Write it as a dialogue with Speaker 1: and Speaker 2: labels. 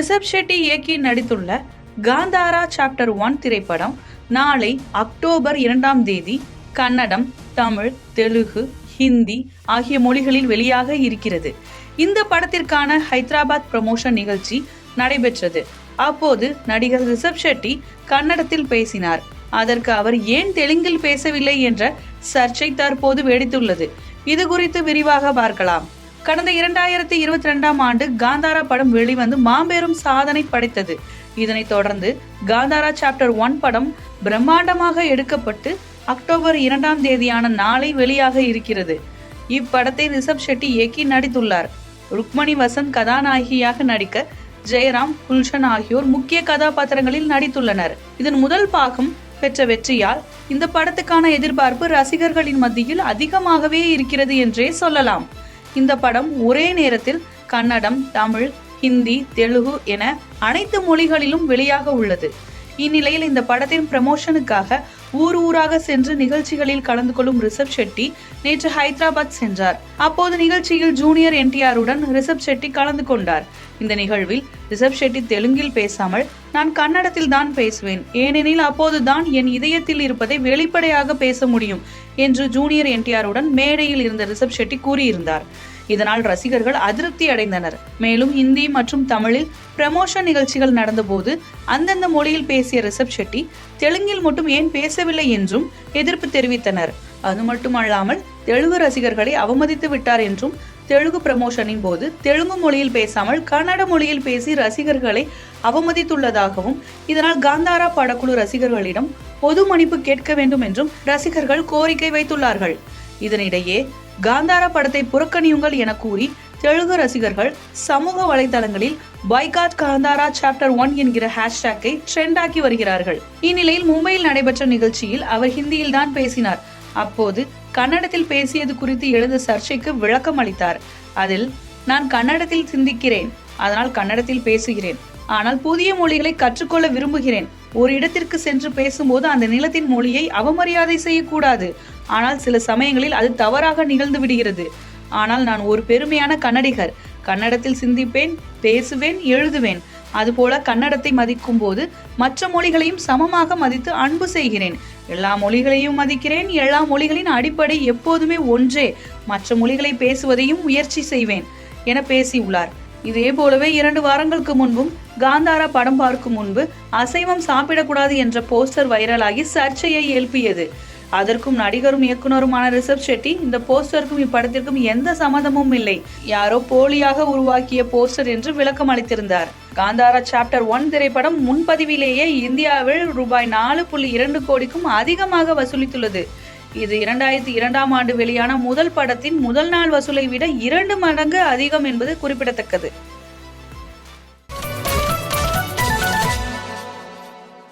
Speaker 1: ரிஷப் ஷெட்டி இயக்கி நடித்துள்ள காந்தாரா சாப்டர் 1 திரைப்படம் நாளை அக்டோபர் 2 கன்னடம், தமிழ், தெலுங்கு, ஹிந்தி ஆகிய மொழிகளில் வெளியாக இருக்கிறது. இந்த படத்திற்கான ஹைதராபாத் ப்ரமோஷன் நிகழ்ச்சி நடைபெற்றது. அப்போது நடிகர் ரிஷப் ஷெட்டி கன்னடத்தில் பேசினார். அதற்கு அவர் ஏன் தெலுங்கில் பேசவில்லை என்ற சர்ச்சை தற்போது வெடித்துள்ளது. இது குறித்து விரிவாக பார்க்கலாம். கடந்த 2022 காந்தாரா படம் வெளிவந்து மாபெரும் சாதனை படைத்தது. இதனைத் தொடர்ந்து காந்தாரா சாப்டர் 1 படம் பிரம்மாண்டமாக எடுக்கப்பட்டு அக்டோபர் 2 நாளை வெளியாக இருக்கிறது. இப்படத்தை ரிஷப் ஷெட்டி இயக்கி நடித்துள்ளார். ருக்மணி வசந்த் கதாநாயகியாக நடிக்க ஜெயராம், குல்ஷன் ஆகியோர் முக்கிய கதாபாத்திரங்களில் நடித்துள்ளனர். இதன் முதல் பாகம் பெற்ற வெற்றியால் இந்த படத்துக்கான எதிர்பார்ப்பு ரசிகர்களின் மத்தியில் அதிகமாகவே இருக்கிறது என்றே சொல்லலாம். இந்த படம் ஒரே நேரத்தில் கன்னடம், தமிழ், ஹிந்தி, தெலுங்கு என அனைத்து மொழிகளிலும் வெளியாக உள்ளது. இந்நிலையில் இந்த படத்தின் ப்ரமோஷனுக்காக ஊராக சென்று நிகழ்ச்சிகளில் கலந்து கொள்ளும் ரிஷப் ஷெட்டி நேற்று ஹைதராபாத் சென்றார். அப்போது நிகழ்ச்சியில் ஜூனியர் NTRவுடன் ரிஷப் ஷெட்டி கலந்து கொண்டார். இந்த நிகழ்வில் ரிஷப் ஷெட்டி தெலுங்கில் பேசாமல் நான் கன்னடத்தில் தான் பேசுவேன், ஏனெனில் அப்போதுதான் என் இதயத்தில் இருப்பதை வெளிப்படையாக பேச முடியும் என்று ஜூனியர் NTRவுடன் மேடையில் இருந்த ரிஷப் ஷெட்டி கூறியிருந்தார். இதனால் ரசிகர்கள் அதிருப்தி அடைந்தனர். மேலும் ஹிந்தி மற்றும் தமிழில் ப்ரமோஷன் நிகழ்ச்சிகள் நடந்தபோது அந்தந்த மொழியில் பேசிய ரிஷப் ஷெட்டி தெலுங்கில் மட்டும் ஏன் பேசவில்லை என்றும் எதிர்ப்பு தெரிவித்தனர். அது மட்டுமல்லாமல் தெலுங்கு ரசிகர்களை அவமதித்து விட்டார் என்றும், தெலுங்கு ப்ரமோஷனின் போது தெலுங்கு மொழியில் பேசாமல் கன்னட மொழியில் பேசி ரசிகர்களை அவமதித்துள்ளதாகவும், இதனால் காந்தாரா படக்குழு ரசிகர்களிடம் பொது மன்னிப்பு கேட்க வேண்டும் என்றும் ரசிகர்கள் கோரிக்கை வைத்துள்ளார்கள். இதனிடையே காந்தாரா படத்தை புறக்கணியுங்கள் என கூறி தெலுங்கு ரசிகர்கள் சமூக வலைதளங்களில் பாய்காட் காந்தாரா சாப்டர் 1 என்கிற ஹேஷ்டேக்கை ட்ரெண்ட் ஆக்கி வருகிறார்கள். இந்நிலையில் மும்பையில் நடைபெற்ற நிகழ்ச்சியில் அவர் ஹிந்தியில் தான் பேசினார். அப்போது கன்னடத்தில் பேசியது குறித்து எழுந்த சர்ச்சைக்கு விளக்கம் அளித்தார். அதில், நான் கன்னடத்தில் சிந்திக்கிறேன், அதனால் கன்னடத்தில் பேசுகிறேன். ஆனால் புதிய மொழிகளை கற்றுக்கொள்ள விரும்புகிறேன். ஒரு இடத்திற்கு சென்று பேசும்போது அந்த நிலத்தின் மொழியை அவமரியாதை செய்யக்கூடாது. ஆனால் சில சமயங்களில் அது தவறாக நிகழ்ந்து விடுகிறது. ஆனால் நான் ஒரு பெருமையான கன்னடிகர். கன்னடத்தில் சிந்திப்பேன், பேசுவேன், எழுதுவேன். அதுபோல கன்னடத்தை மதிக்கும் போது மற்ற மொழிகளையும் சமமாக மதித்து அன்பு செய்கிறேன். எல்லா மொழிகளையும் மதிக்கிறேன். எல்லா மொழிகளின் அடிப்படை எப்போதுமே ஒன்றே. மற்ற மொழிகளை பேசுவதையும் முயற்சி செய்வேன் என பேசியுள்ளார். இதே போலவே 2 வாரங்களுக்கு முன்பும் காந்தாரா படம் பார்க்கும் முன்பு அசைவம் சாப்பிடக்கூடாது என்ற போஸ்டர் வைரலாகி சர்ச்சையை எழுப்பியது. அதற்கும் நடிகரும் இயக்குனருமான ரிஷப் ஷெட்டி, இந்த போஸ்டருக்கும் இப்படத்திற்கும் எந்த சம்மதமும் இல்லை, யாரோ போலியாக உருவாக்கிய போஸ்டர் என்று விளக்கம் அளித்திருந்தார். காந்தாரா சாப்டர் 1 திரைப்படம் முன்பதிவிலேயே இந்தியாவில் ரூபாய் 4.2 கோடிக்கும் அதிகமாக வசூலித்துள்ளது. இது 2002 வெளியான முதல் படத்தின் முதல் நாள் வசூலை விட 2 மடங்கு அதிகம் என்பது குறிப்பிடத்தக்கது.